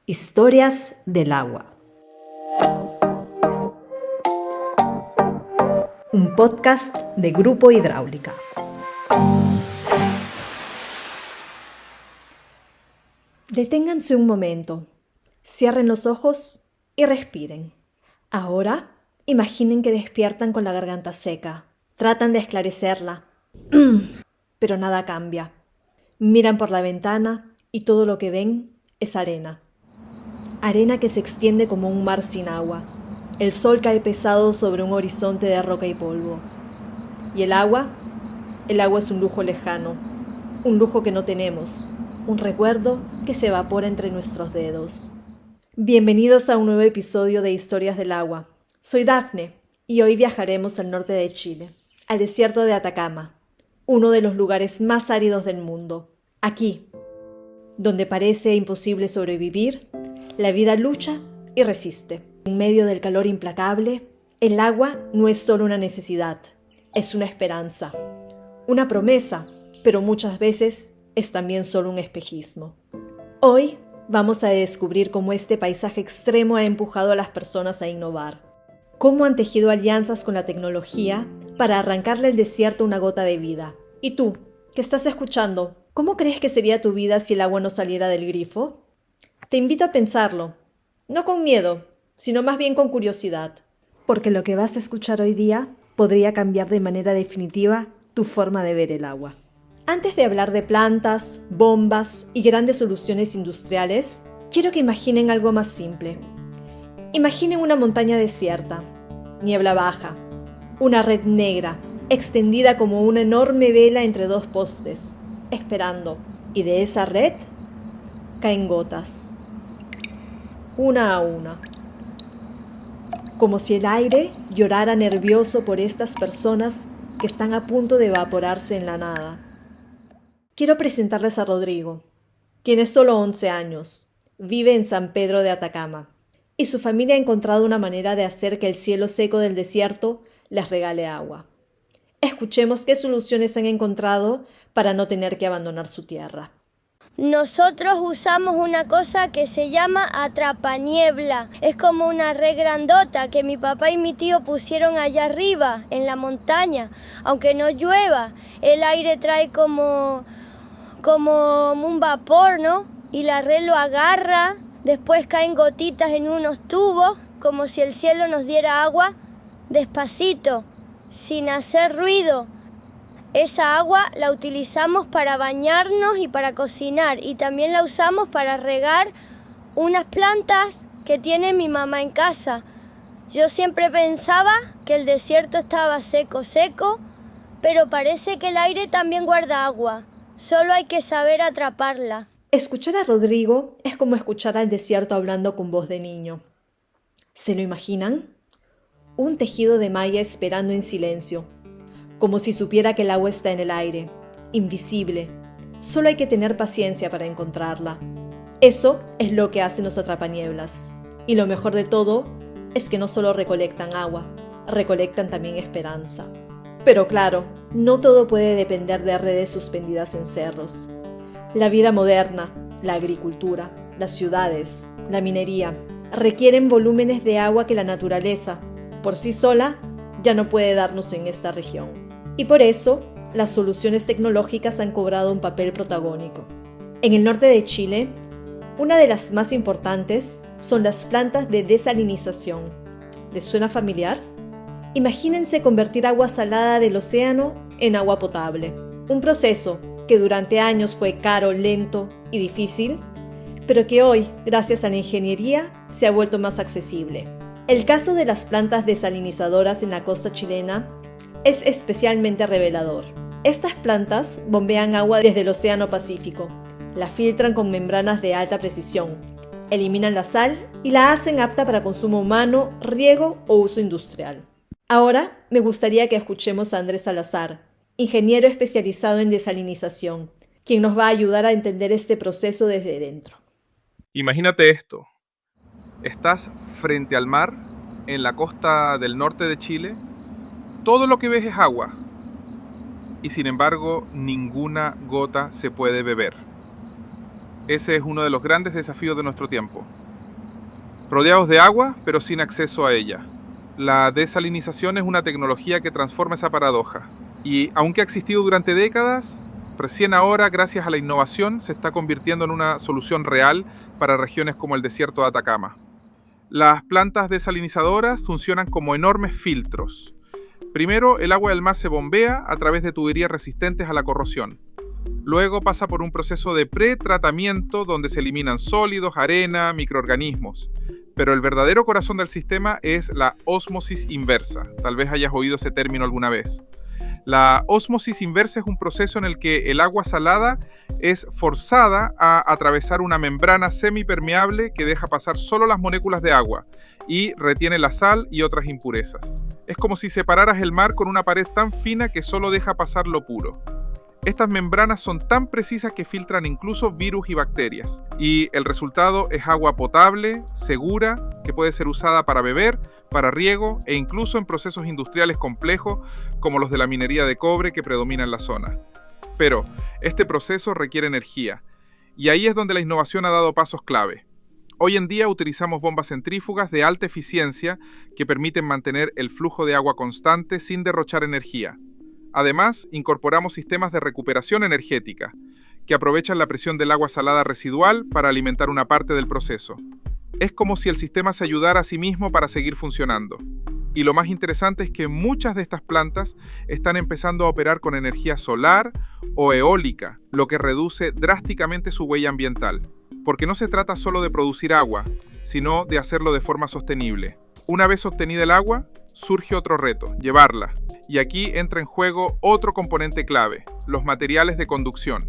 Historias del agua. Un podcast de Grupo Hidráulica. Deténganse un momento, cierren los ojos y respiren. Ahora, imaginen que despiertan con la garganta seca. Tratan de esclarecerla, pero nada cambia. Miran por la ventana y todo lo que ven es arena. Arena que se extiende como un mar sin agua. El sol cae pesado sobre un horizonte de roca y polvo. ¿Y el agua? El agua es un lujo lejano, un lujo que no tenemos, un recuerdo que se evapora entre nuestros dedos. Bienvenidos a un nuevo episodio de Historias del Agua. Soy Dafne y hoy viajaremos al norte de Chile, al desierto de Atacama, uno de los lugares más áridos del mundo. Aquí, donde parece imposible sobrevivir, la vida lucha y resiste. En medio del calor implacable, el agua no es solo una necesidad, es una esperanza, una promesa, pero muchas veces es también solo un espejismo. Hoy vamos a descubrir cómo este paisaje extremo ha empujado a las personas a innovar, cómo han tejido alianzas con la tecnología para arrancarle al desierto una gota de vida. ¿Y tú, que estás escuchando, cómo crees que sería tu vida si el agua no saliera del grifo? Te invito a pensarlo, no con miedo, sino más bien con curiosidad, porque lo que vas a escuchar hoy día podría cambiar de manera definitiva tu forma de ver el agua. Antes de hablar de plantas, bombas y grandes soluciones industriales, quiero que imaginen algo más simple. Imaginen una montaña desierta, niebla baja, una red negra, extendida como una enorme vela entre dos postes, esperando, y de esa red caen gotas, una a una, como si el aire llorara nervioso por estas personas que están a punto de evaporarse en la nada. Quiero presentarles a Rodrigo. Tiene solo 11 años, vive en San Pedro de Atacama, y su familia ha encontrado una manera de hacer que el cielo seco del desierto les regale agua. Escuchemos qué soluciones han encontrado para no tener que abandonar su tierra. Nosotros usamos una cosa que se llama atrapaniebla. Es como una red grandota que mi papá y mi tío pusieron allá arriba, en la montaña. Aunque no llueva, el aire trae como un vapor, ¿no? Y la red lo agarra, después caen gotitas en unos tubos, como si el cielo nos diera agua, despacito, sin hacer ruido. Esa agua la utilizamos para bañarnos y para cocinar, y también la usamos para regar unas plantas que tiene mi mamá en casa. Yo siempre pensaba que el desierto estaba seco, pero parece que el aire también guarda agua. Solo hay que saber atraparla. Escuchar a Rodrigo es como escuchar al desierto hablando con voz de niño. ¿Se lo imaginan? Un tejido de malla esperando en silencio, como si supiera que el agua está en el aire, invisible. Solo hay que tener paciencia para encontrarla. Eso es lo que hacen los atrapanieblas. Y lo mejor de todo es que no solo recolectan agua, recolectan también esperanza. Pero claro, no todo puede depender de redes suspendidas en cerros. La vida moderna, la agricultura, las ciudades, la minería, requieren volúmenes de agua que la naturaleza, por sí sola, ya no puede darnos en esta región. Y por eso, las soluciones tecnológicas han cobrado un papel protagónico. En el norte de Chile, una de las más importantes son las plantas de desalinización. ¿Les suena familiar? Imagínense convertir agua salada del océano en agua potable. Un proceso que durante años fue caro, lento y difícil, pero que hoy, gracias a la ingeniería, se ha vuelto más accesible. El caso de las plantas desalinizadoras en la costa chilena es especialmente revelador. Estas plantas bombean agua desde el Océano Pacífico, la filtran con membranas de alta precisión, eliminan la sal y la hacen apta para consumo humano, riego o uso industrial. Ahora me gustaría que escuchemos a Andrés Salazar, ingeniero especializado en desalinización, quien nos va a ayudar a entender este proceso desde dentro. Imagínate esto. Estás frente al mar, en la costa del norte de Chile. Todo lo que ves es agua. Y sin embargo, ninguna gota se puede beber. Ese es uno de los grandes desafíos de nuestro tiempo. Rodeados de agua, pero sin acceso a ella. La desalinización es una tecnología que transforma esa paradoja. Y aunque ha existido durante décadas, recién ahora, gracias a la innovación, se está convirtiendo en una solución real para regiones como el desierto de Atacama. Las plantas desalinizadoras funcionan como enormes filtros. Primero, el agua del mar se bombea a través de tuberías resistentes a la corrosión. Luego pasa por un proceso de pretratamiento donde se eliminan sólidos, arena, microorganismos. Pero el verdadero corazón del sistema es la ósmosis inversa. Tal vez hayas oído ese término alguna vez. La ósmosis inversa es un proceso en el que el agua salada es forzada a atravesar una membrana semipermeable que deja pasar solo las moléculas de agua y retiene la sal y otras impurezas. Es como si separaras el mar con una pared tan fina que solo deja pasar lo puro. Estas membranas son tan precisas que filtran incluso virus y bacterias. Y el resultado es agua potable, segura, que puede ser usada para beber, para riego e incluso en procesos industriales complejos como los de la minería de cobre que predomina en la zona. Pero este proceso requiere energía. Y ahí es donde la innovación ha dado pasos clave. Hoy en día utilizamos bombas centrífugas de alta eficiencia que permiten mantener el flujo de agua constante sin derrochar energía. Además, incorporamos sistemas de recuperación energética, que aprovechan la presión del agua salada residual para alimentar una parte del proceso. Es como si el sistema se ayudara a sí mismo para seguir funcionando. Y lo más interesante es que muchas de estas plantas están empezando a operar con energía solar o eólica, lo que reduce drásticamente su huella ambiental. Porque no se trata solo de producir agua, sino de hacerlo de forma sostenible. Una vez obtenida el agua, surge otro reto, llevarla. Y aquí entra en juego otro componente clave, los materiales de conducción.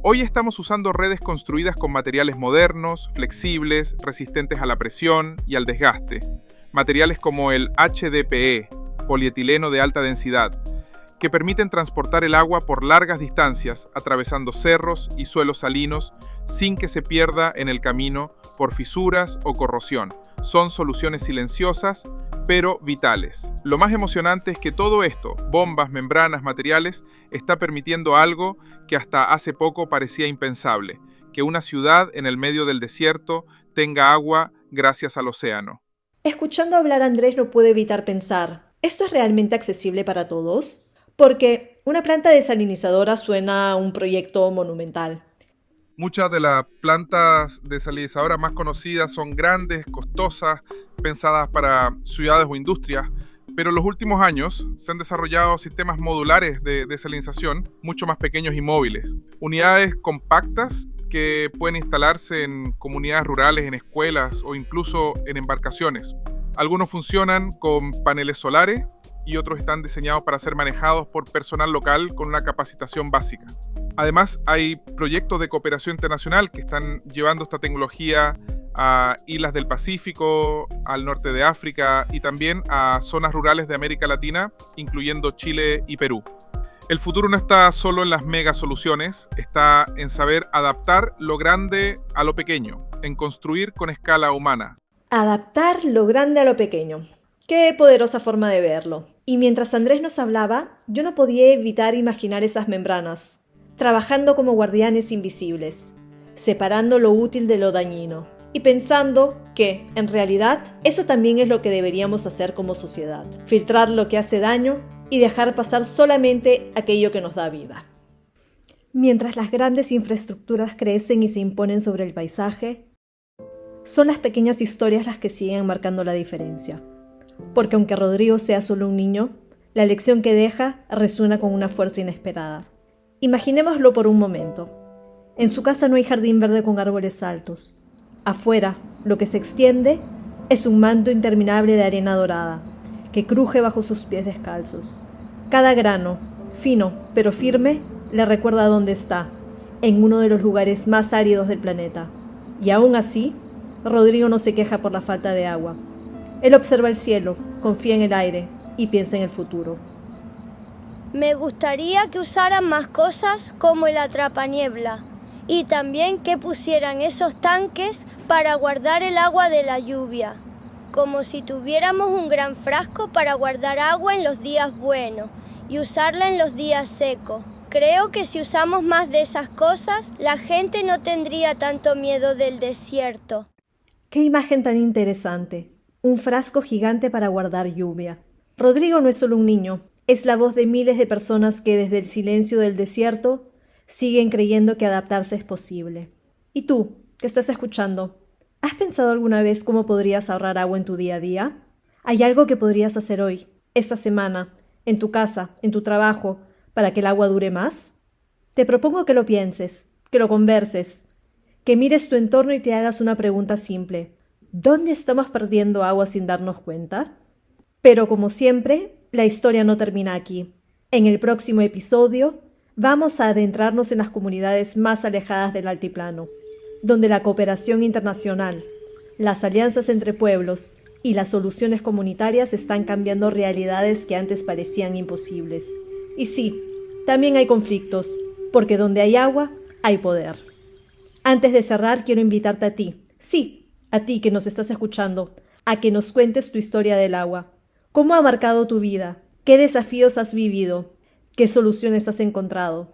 Hoy estamos usando redes construidas con materiales modernos, flexibles, resistentes a la presión y al desgaste. Materiales como el HDPE, polietileno de alta densidad, que permiten transportar el agua por largas distancias, atravesando cerros y suelos salinos, sin que se pierda en el camino por fisuras o corrosión. Son soluciones silenciosas, pero vitales. Lo más emocionante es que todo esto, bombas, membranas, materiales, está permitiendo algo que hasta hace poco parecía impensable, que una ciudad en el medio del desierto tenga agua gracias al océano. Escuchando hablar a Andrés no puedo evitar pensar, ¿esto es realmente accesible para todos? Porque una planta desalinizadora suena a un proyecto monumental. Muchas de las plantas desalinizadoras más conocidas son grandes, costosas, pensadas para ciudades o industrias, pero en los últimos años se han desarrollado sistemas modulares de desalinización mucho más pequeños y móviles. Unidades compactas que pueden instalarse en comunidades rurales, en escuelas o incluso en embarcaciones. Algunos funcionan con paneles solares y otros están diseñados para ser manejados por personal local con una capacitación básica. Además, hay proyectos de cooperación internacional que están llevando esta tecnología a islas del Pacífico, al norte de África y también a zonas rurales de América Latina, incluyendo Chile y Perú. El futuro no está solo en las mega soluciones, está en saber adaptar lo grande a lo pequeño, en construir con escala humana. Adaptar lo grande a lo pequeño. Qué poderosa forma de verlo. Y mientras Andrés nos hablaba, yo no podía evitar imaginar esas membranas, trabajando como guardianes invisibles, separando lo útil de lo dañino, y pensando que, en realidad, eso también es lo que deberíamos hacer como sociedad, filtrar lo que hace daño y dejar pasar solamente aquello que nos da vida. Mientras las grandes infraestructuras crecen y se imponen sobre el paisaje, son las pequeñas historias las que siguen marcando la diferencia. Porque aunque Rodrigo sea solo un niño, la lección que deja resuena con una fuerza inesperada. Imaginémoslo por un momento. En su casa no hay jardín verde con árboles altos. Afuera, lo que se extiende es un manto interminable de arena dorada, que cruje bajo sus pies descalzos. Cada grano, fino pero firme, le recuerda dónde está, en uno de los lugares más áridos del planeta. Y aún así, Rodrigo no se queja por la falta de agua. Él observa el cielo, confía en el aire y piensa en el futuro. Me gustaría que usaran más cosas como el atrapaniebla y también que pusieran esos tanques para guardar el agua de la lluvia, como si tuviéramos un gran frasco para guardar agua en los días buenos y usarla en los días secos. Creo que si usamos más de esas cosas, la gente no tendría tanto miedo del desierto. ¡Qué imagen tan interesante! Un frasco gigante para guardar lluvia. Rodrigo no es solo un niño, es la voz de miles de personas que desde el silencio del desierto siguen creyendo que adaptarse es posible. ¿Y tú, que estás escuchando? ¿Has pensado alguna vez cómo podrías ahorrar agua en tu día a día? ¿Hay algo que podrías hacer hoy, esta semana, en tu casa, en tu trabajo, para que el agua dure más? Te propongo que lo pienses, que lo converses, que mires tu entorno y te hagas una pregunta simple. ¿Dónde estamos perdiendo agua sin darnos cuenta? Pero como siempre, la historia no termina aquí. En el próximo episodio vamos a adentrarnos en las comunidades más alejadas del altiplano, donde la cooperación internacional, las alianzas entre pueblos y las soluciones comunitarias están cambiando realidades que antes parecían imposibles. Y sí, también hay conflictos, porque donde hay agua, hay poder. Antes de cerrar, quiero invitarte a ti, sí, a ti que nos estás escuchando, a que nos cuentes tu historia del agua. ¿Cómo ha marcado tu vida? ¿Qué desafíos has vivido? ¿Qué soluciones has encontrado?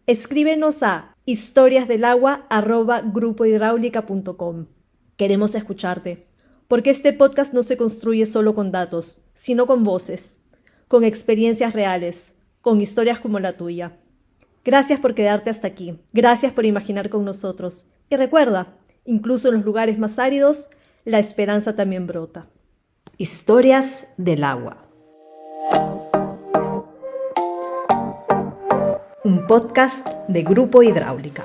Escríbenos a historiasdelagua@grupohidráulica.com. Queremos escucharte, porque este podcast no se construye solo con datos, sino con voces, con experiencias reales, con historias como la tuya. Gracias por quedarte hasta aquí. Gracias por imaginar con nosotros. Y recuerda, incluso en los lugares más áridos, la esperanza también brota. Historias del agua. Un podcast de Grupo Hidráulica.